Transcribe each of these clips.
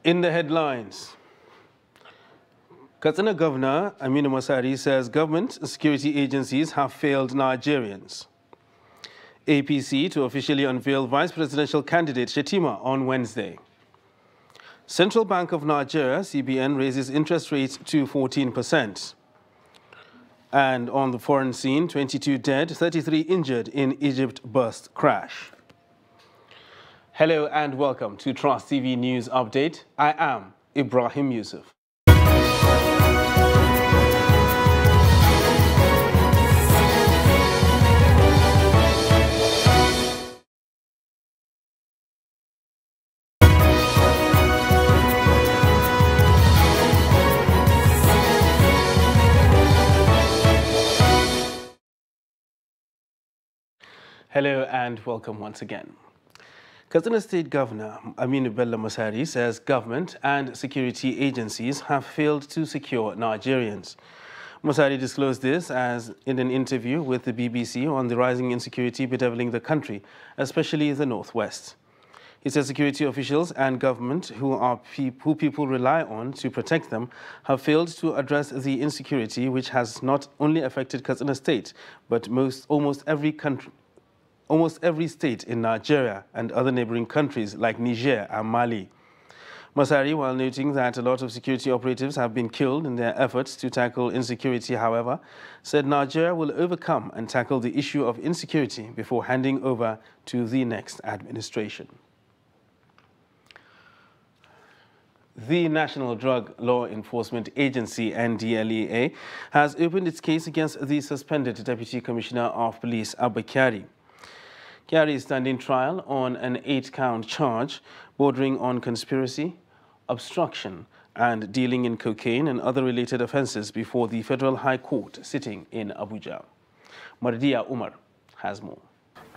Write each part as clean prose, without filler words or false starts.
In the headlines, Katsina Governor Aminu Masari says government security agencies have failed Nigerians. APC to officially unveil vice presidential candidate Shettima on Wednesday. Central Bank of Nigeria, CBN, raises interest rates to 14%. And on the foreign scene, 22 dead, 33 injured in Egypt bus crash. Hello and welcome to Trust TV News Update. I am Ibrahim Yusuf. Hello and welcome once again. Katsina State Governor Aminu Bello Masari says government and security agencies have failed to secure Nigerians. Masari disclosed this as in an interview with the BBC on the rising insecurity bedeviling the country, especially the northwest. He says security officials and government who people rely on to protect them have failed to address the insecurity which has not only affected Katsina State but almost every state in Nigeria and other neighboring countries like Niger and Mali. Masari, while noting that a lot of security operatives have been killed in their efforts to tackle insecurity, however, said Nigeria will overcome and tackle the issue of insecurity before handing over to the next administration. The National Drug Law Enforcement Agency, NDLEA, has opened its case against the suspended Deputy Commissioner of Police, Abba Kyari. Kyari is standing trial on an 8-count charge bordering on conspiracy, obstruction, and dealing in cocaine and other related offences before the Federal High Court sitting in Abuja. Mardia Umar has more.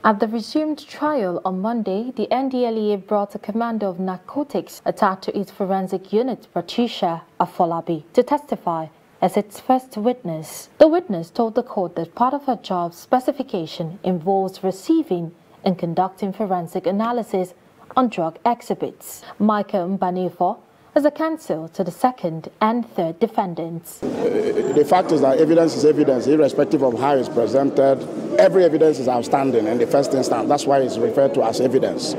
At the resumed trial on Monday, the NDLEA brought a commander of narcotics attached to its forensic unit, Patricia Afolabi, to testify as its first witness. The witness told the court that part of her job specification involves receiving and conducting forensic analysis on drug exhibits. Michael Mbanefo is a counsel to the second and third defendants. The fact is that evidence is evidence, irrespective of how it's presented. Every evidence is outstanding in the first instance. That's why it's referred to as evidence.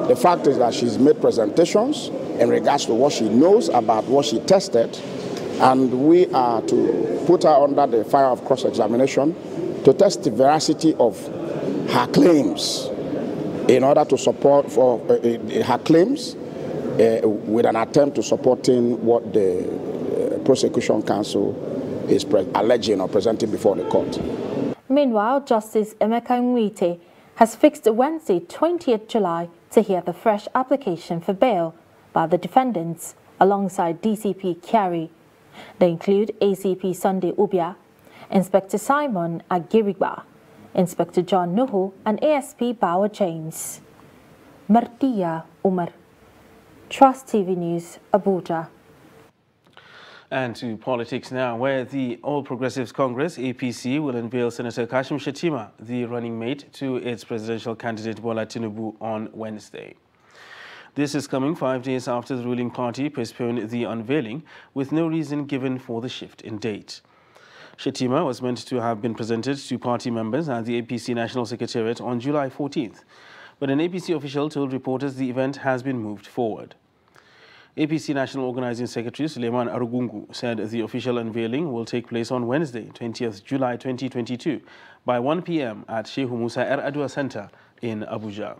The fact is that she's made presentations in regards to what she knows about what she tested, and we are to put her under the fire of cross-examination to test the veracity of her claims in order to support her claims with an attempt to supporting what the prosecution counsel is alleging or presenting before the court. Meanwhile, Justice Emeka Nwite has fixed Wednesday, 20th July, to hear the fresh application for bail by the defendants alongside DCP Kyari. They include ACP Sunday Ubia, Inspector Simon Agiriba, Inspector John Nuhu, and ASP Bauer James. Mardia Umar, Trust TV News, Abuja. And to politics now, where the All Progressives Congress, APC, will unveil Senator Kashim Shettima, the running mate to its presidential candidate Bola Tinubu, on Wednesday. This is coming 5 days after the ruling party postponed the unveiling, with no reason given for the shift in date. Shettima was meant to have been presented to party members at the APC National Secretariat on July 14th, but an APC official told reporters the event has been moved forward. APC National Organizing Secretary Suleiman Arugungu said the official unveiling will take place on Wednesday, 20th July 2022, by 1 p.m. at Sheikh Musa Adua Center in Abuja.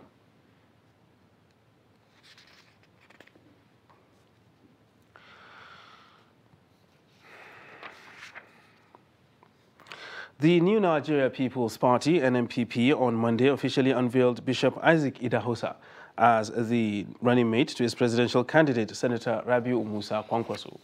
The New Nigeria People's Party, NNPP, on Monday officially unveiled Bishop Isaac Idahosa as the running mate to his presidential candidate, Senator Rabiu Musa Kwankwaso.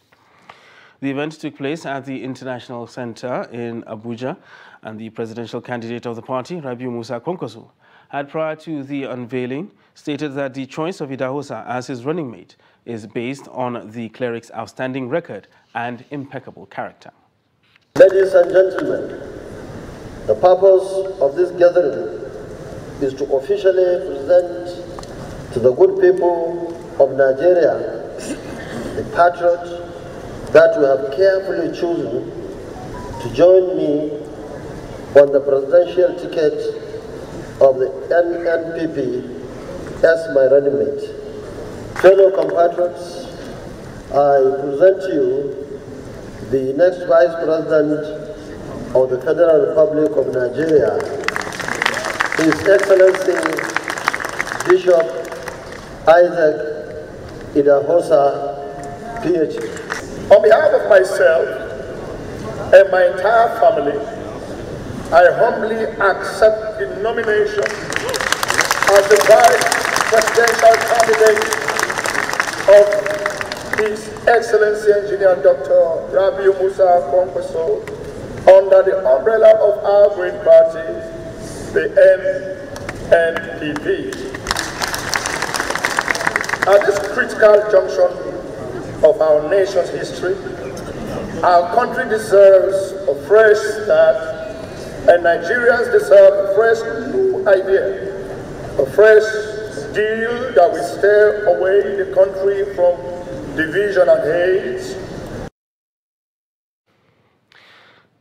The event took place at the International Center in Abuja, and the presidential candidate of the party, Rabiu Musa Kwankwaso, had prior to the unveiling stated that the choice of Idahosa as his running mate is based on the cleric's outstanding record and impeccable character. Ladies and gentlemen, the purpose of this gathering is to officially present to the good people of Nigeria the patriot that you have carefully chosen to join me on the presidential ticket of the NNPP as my running mate. Fellow compatriots, I present to you the next Vice President of the Federal Republic of Nigeria, His Excellency Bishop Isaac Idahosa, PhD. On behalf of myself and my entire family, I humbly accept the nomination as the Vice Presidential candidate of His Excellency Engineer Dr. Rabiu Musa Kwankwaso under the umbrella of our great party, the NNPP. At this critical junction of our nation's history, our country deserves a fresh start, and Nigerians deserve a fresh new idea, a fresh deal that will steer away the country from division and hate.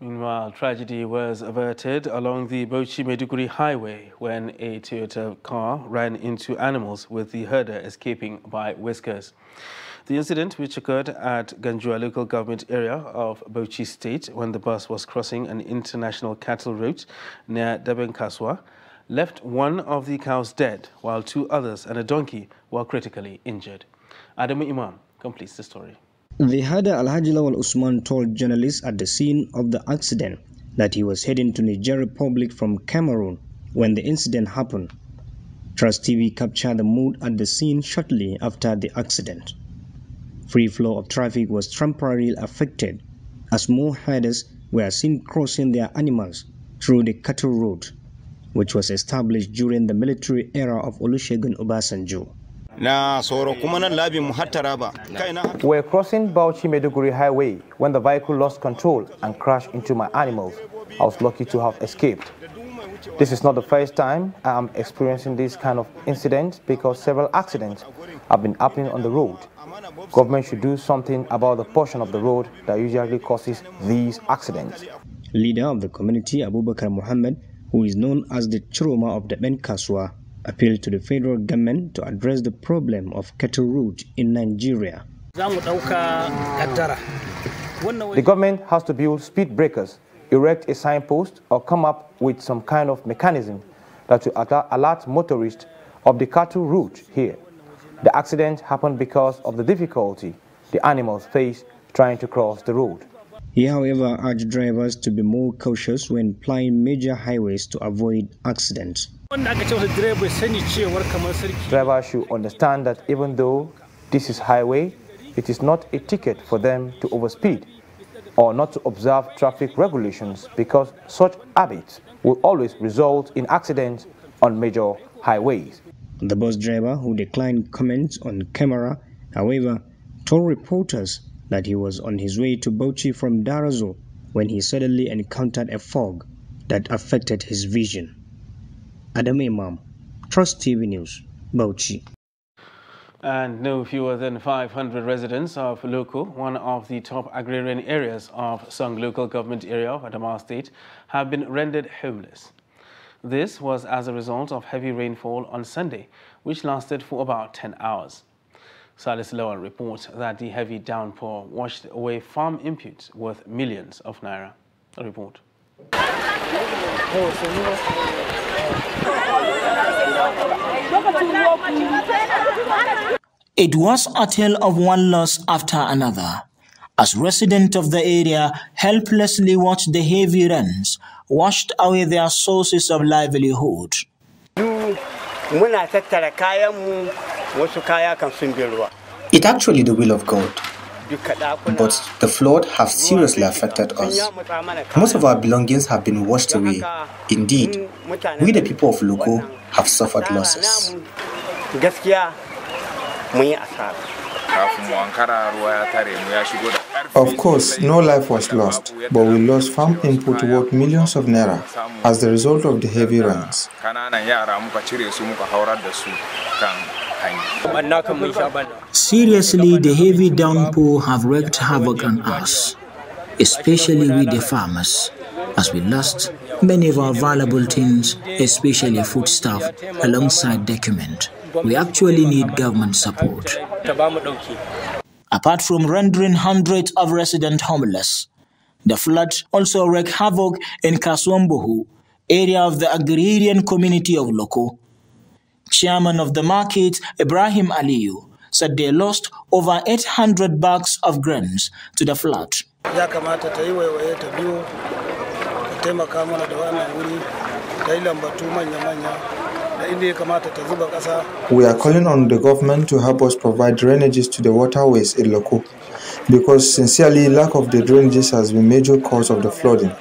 Meanwhile, tragedy was averted along the Bauchi-Maiduguri highway when a Toyota car ran into animals, with the herder escaping by whiskers. The incident, which occurred at Ganjua local government area of Bauchi State when the bus was crossing an international cattle route near Dabenkaswa, left one of the cows dead, while 2 others and a donkey were critically injured. Adamu Imam completes the story. The herder Alhaji Lawal Usman told journalists at the scene of the accident that he was heading to Niger Republic from Cameroon when the incident happened. Trust TV captured the mood at the scene shortly after the accident. Free flow of traffic was temporarily affected as more herders were seen crossing their animals through the cattle road, which was established during the military era of Olusegun Obasanjo. We're crossing Bauchi-Maiduguri highway when the vehicle lost control and crashed into my animals. I was lucky to have escaped. This is not the first time I am experiencing this kind of incident, because several accidents have been happening on the road. Government should do something about the portion of the road that usually causes these accidents. Leader of the community, Abubakar Muhammad, who is known as the Chiroma of the Benkaswa, appealed to the federal government to address the problem of cattle route in Nigeria. The government has to build speed breakers, erect a signpost, or come up with some kind of mechanism that will alert motorists of the cattle route here. The accident happened because of the difficulty the animals face trying to cross the road. He, however, urged drivers to be more cautious when plying major highways to avoid accidents. Drivers should understand that even though this is highway, it is not a ticket for them to overspeed or not to observe traffic regulations, because such habits will always result in accidents on major highways. The bus driver, who declined comments on camera, however, told reporters that he was on his way to Bauchi from Darazo when he suddenly encountered a fog that affected his vision. Adam Imam, Trust TV News, Bauchi. And no fewer than 500 residents of Loko, one of the top agrarian areas of Song local government area of Adamawa State, have been rendered homeless. This was as a result of heavy rainfall on Sunday, which lasted for about 10 hours. Salis Lawal reports that the heavy downpour washed away farm inputs worth millions of naira. A report. It was a tale of one loss after another, as residents of the area helplessly watched the heavy rains washed away their sources of livelihood. It's actually the will of God, but the flood has seriously affected us. Most of our belongings have been washed away. Indeed, we the people of Loko have suffered losses. Of course, no life was lost, but we lost farm input worth millions of naira as the result of the heavy rains. Seriously, the heavy downpour have wreaked havoc on us, especially with the farmers, as we lost many of our valuable things, especially foodstuff, alongside document. We actually need government support. Apart from rendering hundreds of residents homeless, the flood also wreaked havoc in Kaswambohu, area of the agrarian community of Loko. Chairman of the market, Ibrahim Aliyu, said they lost over 800 bags of grains to the flood. We are calling on the government to help us provide drainages to the waterways in Loko, because sincerely, lack of the drainages has been a major cause of the flooding.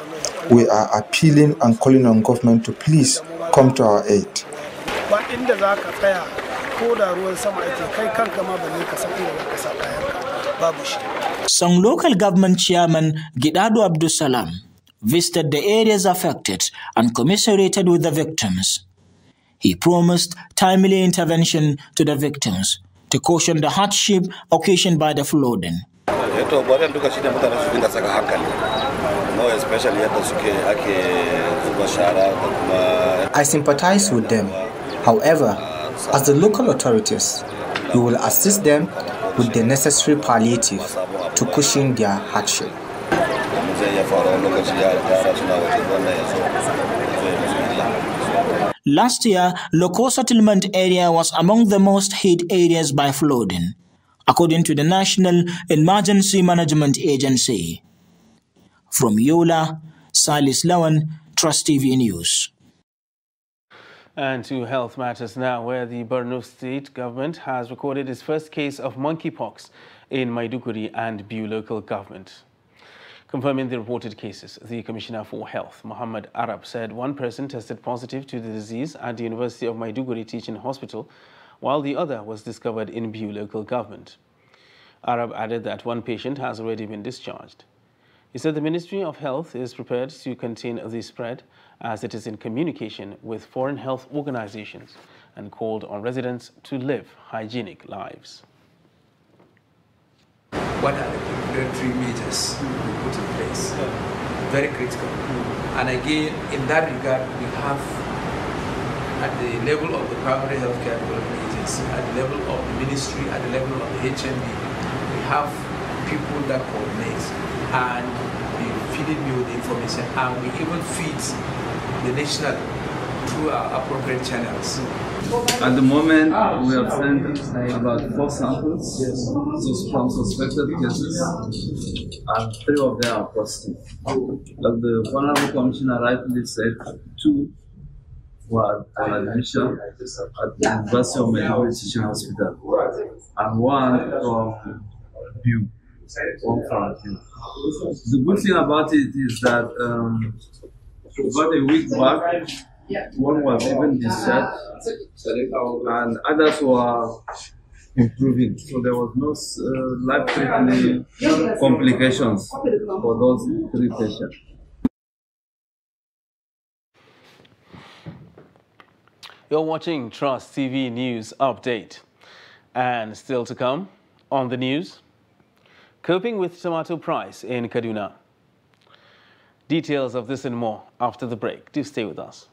We are appealing and calling on government to please come to our aid. Some local government chairman, Gidado Abdul Salam, visited the areas affected and commiserated with the victims. He promised timely intervention to the victims to caution the hardship occasioned by the flooding. I sympathize with them. However, as the local authorities, we will assist them with the necessary palliative to cushion their hardship. Last year, Loko settlement area was among the most hit areas by flooding, according to the National Emergency Management Agency. From Yola, Salis Lawan, Trust TV News. And to health matters now, where the Borno state government has recorded its first case of monkeypox in Maiduguri and Biu local government. Confirming the reported cases, the Commissioner for Health, Muhammad Arab, said one person tested positive to the disease at the University of Maiduguri Teaching Hospital, while the other was discovered in Biu local government. Arab added that one patient has already been discharged. He said the Ministry of Health is prepared to contain the spread as it is in communication with foreign health organizations and called on residents to live hygienic lives. What are the preparatory measures we put in place? Very critical. And again, in that regard, we have at the level of the primary healthcare development agency, at the level of the ministry, at the level of the HMB, we have people that coordinate and we feed you with the information, and we even feed the national through our appropriate channels. At the moment, we have sent about 4 samples from suspected cases, and 3 of them are positive. Like the Honorable Commissioner rightly said, 2 were on admission at the University of Maiduguri Teaching Hospital, and 1 from Biu. The good thing about it is that about a week back, 1 was even discharged, and others were improving. So there was no life-threatening complications for those 3 patients. You're watching Trust TV News Update. And still to come on the news, coping with tomato price in Kaduna. Details of this and more after the break. Do stay with us.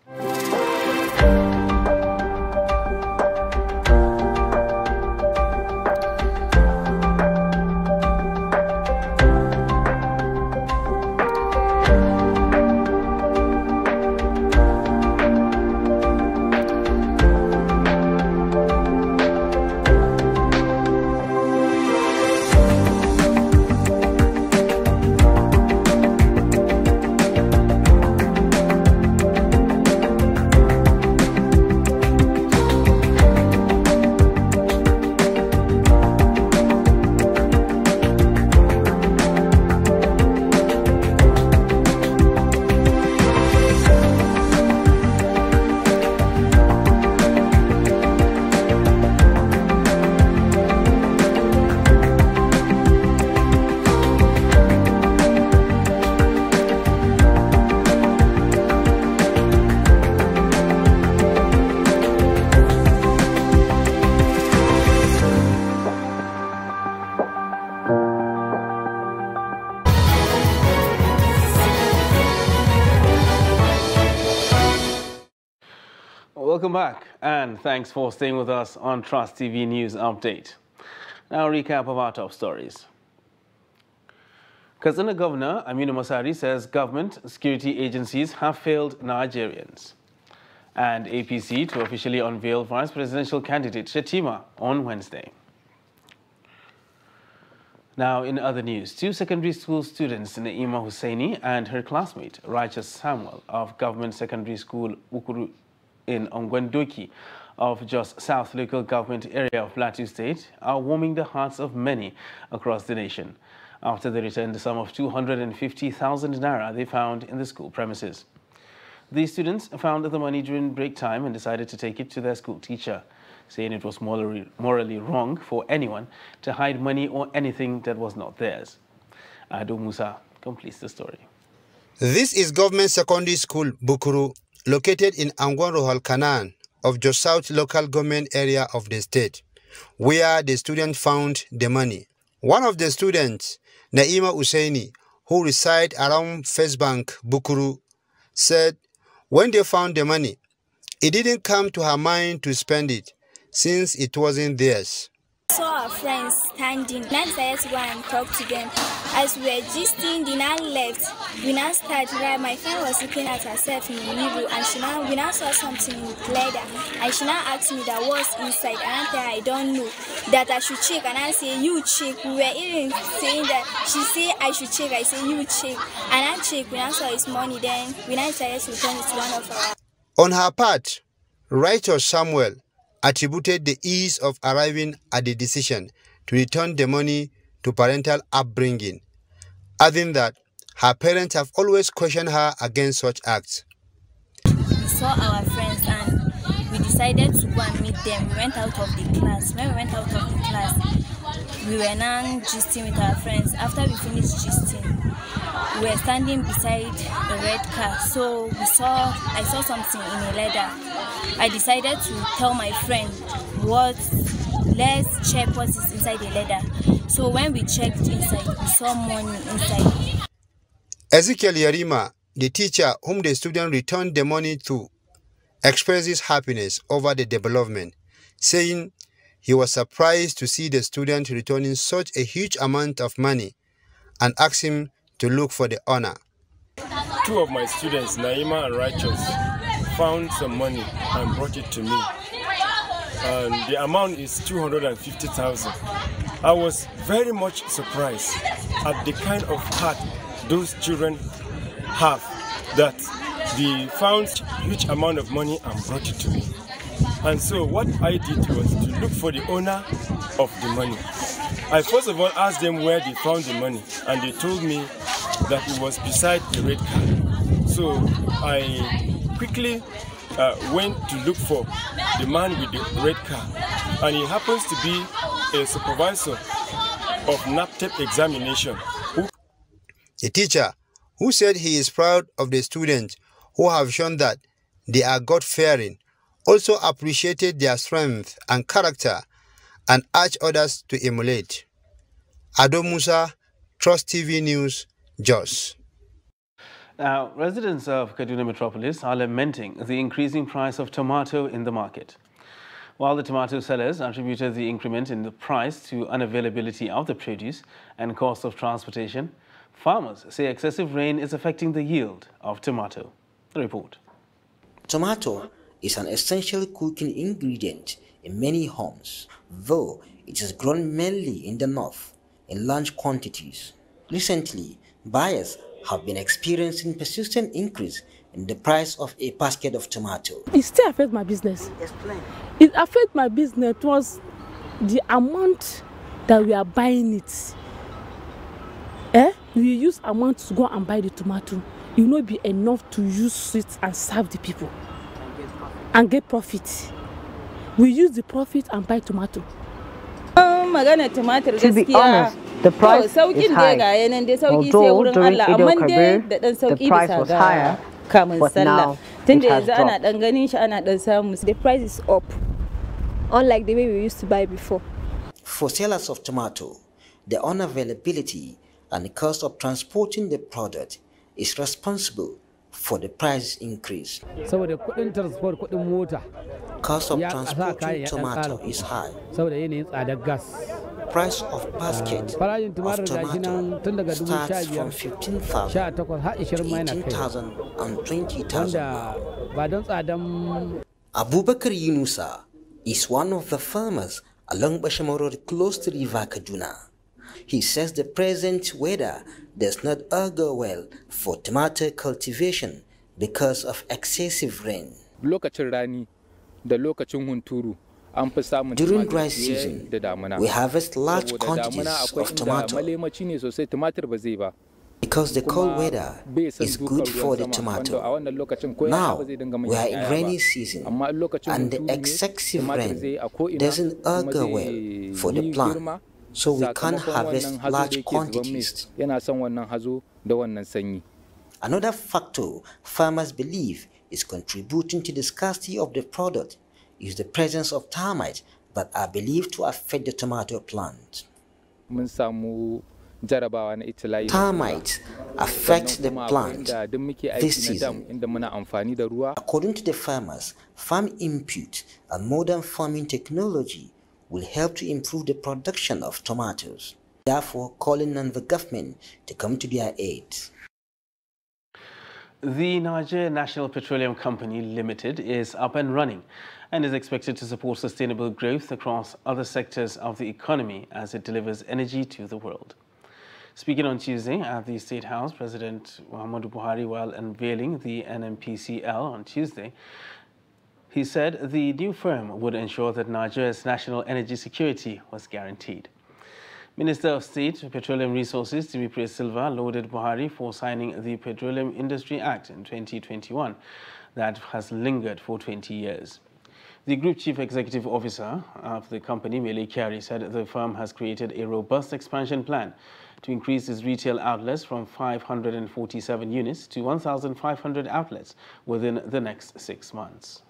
Welcome back, and thanks for staying with us on Trust TV News Update. Now, a recap of our top stories. Katsina Governor Aminu Masari says government security agencies have failed Nigerians. And APC to officially unveil vice presidential candidate Shettima on Wednesday. Now, in other news, two secondary school students, Naima Hussaini and her classmate, Righteous Samuel, of Government Secondary School Ukuru in Ongwendoki of Jos South Local Government Area of Plateau State, are warming the hearts of many across the nation after they returned the sum of 250,000 naira they found in the school premises. The students found the money during break time and decided to take it to their school teacher, saying it was morally wrong for anyone to hide money or anything that was not theirs. Ado Musa completes the story. This is Government Secondary School Bukuru, located in Angwan Kanan of Jos South Local Government Area of the state, where the student found the money. One of the students, Naima Hussaini, who reside around First Bank Bukuru, said when they found the money, it didn't come to her mind to spend it, since it wasn't theirs. I saw our friends standing. I decided to go and talk to them. As we were gisting, the man left. We now started, right? My friend was looking at herself in the mirror, and we now saw something with leather. And she now asked me that what's inside, and I said I don't know. That I should check, and I say you check. We were even saying that she said I should check. I say you check, and I check. We now saw his money. Then we now decided to return it to one of our. On her part, Righteous Samuel attributed the ease of arriving at the decision to return the money to parental upbringing, adding that her parents have always questioned her against such acts. We saw our friends and we decided to go and meet them. We went out of the class. When we went out of the class, we were now gisting with our friends. After we finished gisting, we were standing beside the red car. So I saw something in a leather. I decided to tell my friend, let's check what is inside the leather. So when we checked inside, we saw money inside. Ezekiel Yarima, the teacher whom the student returned the money to, expresses happiness over the development, saying he was surprised to see the student returning such a huge amount of money and asked him to look for the owner. Two of my students, Naima and Righteous, found some money and brought it to me. And the amount is 250,000. I was very much surprised at the kind of heart those children have, that they found a huge amount of money and brought it to me. And so what I did was to look for the owner of the money. I first of all asked them where they found the money, and they told me that it was beside the red car. So I quickly went to look for the man with the red car, and he happens to be a supervisor of NAPTEP examination. The teacher, who said he is proud of the students who have shown that they are God-fearing, also appreciated their strength and character and urged others to emulate. Ado Musa, Trust TV News, Jos. Now, residents of Kaduna Metropolis are lamenting the increasing price of tomato in the market. While the tomato sellers attributed the increment in the price to unavailability of the produce and cost of transportation, farmers say excessive rain is affecting the yield of tomato. The report. Tomato is an essential cooking ingredient in many homes, though it is grown mainly in the north in large quantities. Recently, buyers have been experiencing persistent increase in the price of a basket of tomato. It still affects my business. Explain. It affects my business was the amount that we are buying it. We use amount to go and buy the tomato. It will not be enough to use it and serve the people and get profit. We use the profit and buy tomato. To be honest, the price is high. Although during Eid al-Kabir, the price was higher, but now it has dropped. The price is up, unlike the way we used to buy before. For sellers of tomato, the unavailability and the cost of transporting the product is responsible for the price increase. Cost of transporting tomato is high. Price of basket of tomato starts from 15,000 to 18,000 and 20,000. Abubakar Yunusa is one of the farmers along Bashamo Road close to River Kaduna. He says the present weather does not augur well for tomato cultivation because of excessive rain. During dry season, we harvest large quantities of tomato because the cold weather is good for the tomato. Now, we are in rainy season, and the excessive rain doesn't augur well for the plant, so we can't harvest large quantities. Another factor farmers believe is contributing to the scarcity of the product is the presence of termites that are believed to affect the tomato plant. Termites affect the plant this season. According to the farmers, farm input and modern farming technology will help to improve the production of tomatoes, therefore calling on the government to come to their aid. The Niger National Petroleum Company Limited is up and running and is expected to support sustainable growth across other sectors of the economy as it delivers energy to the world. Speaking on Tuesday at the State House, President Muhammadu Buhari, while unveiling the NNPCL on Tuesday, he said the new firm would ensure that Nigeria's national energy security was guaranteed. Minister of State for Petroleum Resources, Timipre Silva, lauded Buhari for signing the Petroleum Industry Act in 2021 that has lingered for 20 years. The Group Chief Executive Officer of the company, Mele Kyari, said the firm has created a robust expansion plan to increase its retail outlets from 547 units to 1,500 outlets within the next 6 months.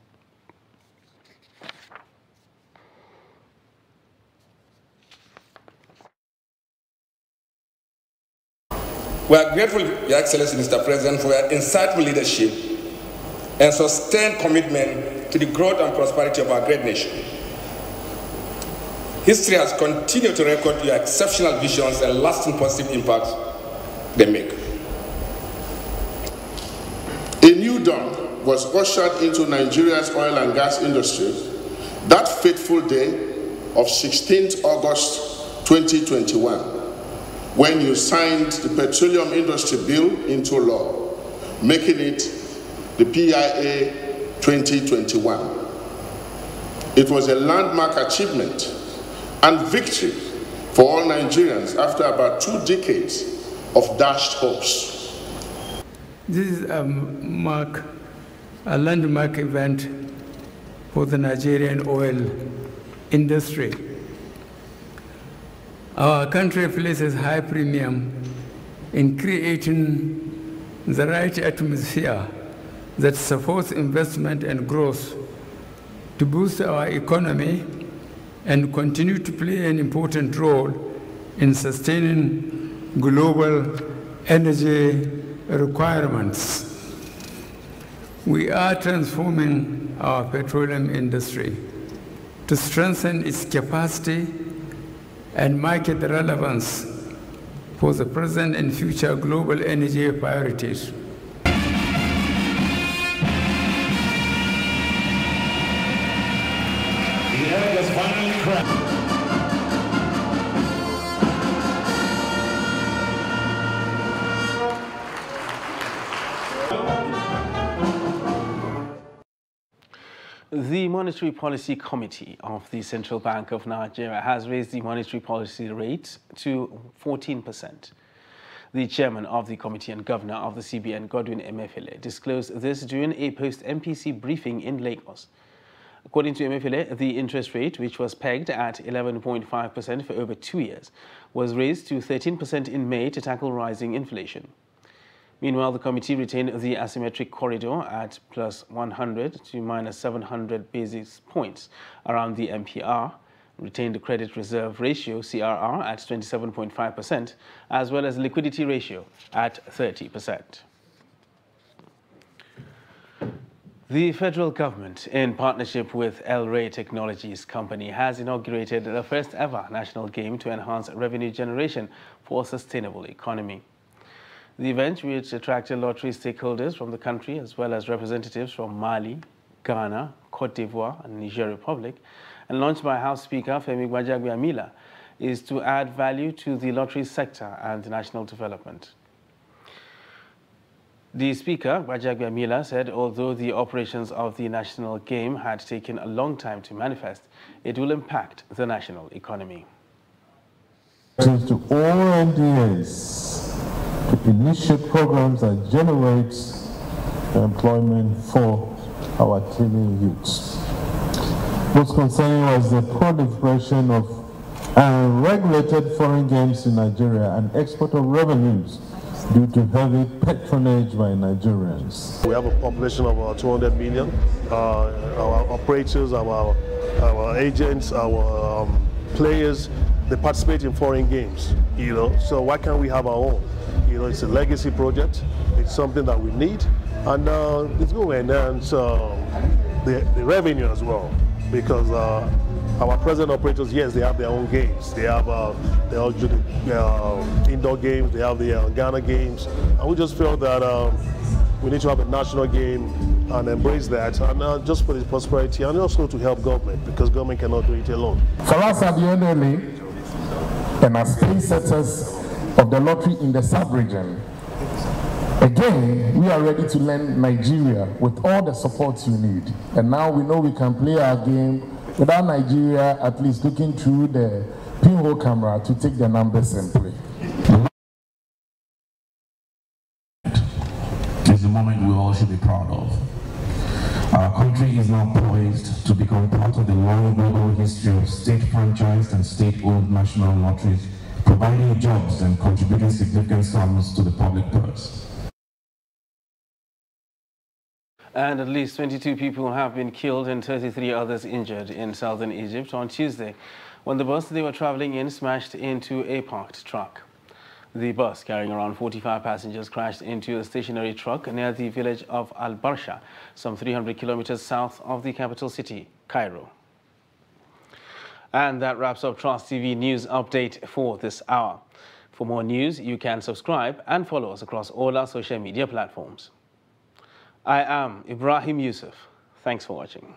We are grateful, Your Excellency, Mr. President, for your insightful leadership and sustained commitment to the growth and prosperity of our great nation. History has continued to record your exceptional visions and lasting positive impacts they make. A new dawn was ushered into Nigeria's oil and gas industry that fateful day of 16th August 2021, when you signed the Petroleum Industry Bill into law, making it the PIA 2021. It was a landmark achievement and victory for all Nigerians after about 2 decades of dashed hopes. This is a landmark event for the Nigerian oil industry. Our country places high premium in creating the right atmosphere that supports investment and growth to boost our economy and continue to play an important role in sustaining global energy requirements. We are transforming our petroleum industry to strengthen its capacity and market relevance for the present and future global energy priorities. The egg is finally cracked. The Monetary Policy Committee of the Central Bank of Nigeria has raised the monetary policy rate to 14%. The chairman of the committee and governor of the CBN, Godwin Emefiele, disclosed this during a post-MPC briefing in Lagos. According to Emefiele, the interest rate, which was pegged at 11.5% for over 2 years, was raised to 13% in May to tackle rising inflation. Meanwhile, the committee retained the asymmetric corridor at plus 100 to minus 700 basis points around the MPR, retained the credit reserve ratio, CRR, at 27.5%, as well as liquidity ratio at 30%. The federal government, in partnership with El Rey Technologies Company, has inaugurated the first ever national game to enhance revenue generation for a sustainable economy. The event, which attracted lottery stakeholders from the country as well as representatives from Mali, Ghana, Cote d'Ivoire and Niger Republic, and launched by House Speaker Femi Gbajabiamila, is to add value to the lottery sector and national development. The Speaker, Gbajabiamila, said although the operations of the national game had taken a long time to manifest, it will impact the national economy. To all NDAs to initiate programs that generate employment for our teeming youths. Most concerning was the proliferation of unregulated foreign games in Nigeria and export of revenues due to heavy patronage by Nigerians. We have a population of about 200 million. Our operators, our agents, our players, they participate in foreign games, so why can't we have our own? It's a legacy project. It's something that we need, and it's going to enhance the revenue as well, because our present operators, yes, they have their own games. They have the indoor games, they have the Ghana games, and we just feel that we need to have a national game and embrace that, and just for the prosperity and also to help government, because government cannot do it alone. For us at the NLA, and as pace setters of the lottery in the sub-region, again, we are ready to lend Nigeria with all the support you need. And now we know we can play our game without Nigeria at least looking through the pinhole camera to take the numbers and play. It's a moment we all should be proud of. Our country is now poised to become part of the long global history of state-franchised and state-owned national lotteries, providing jobs and contributing significant sums to the public purse. And at least 22 people have been killed and 33 others injured in southern Egypt on Tuesday when the bus they were traveling in smashed into a parked truck. The bus, carrying around 45 passengers, crashed into a stationary truck near the village of Al-Barsha, some 300 kilometers south of the capital city, Cairo. And that wraps up Trust TV News Update for this hour. For more news, you can subscribe and follow us across all our social media platforms. I am Ibrahim Yusuf. Thanks for watching.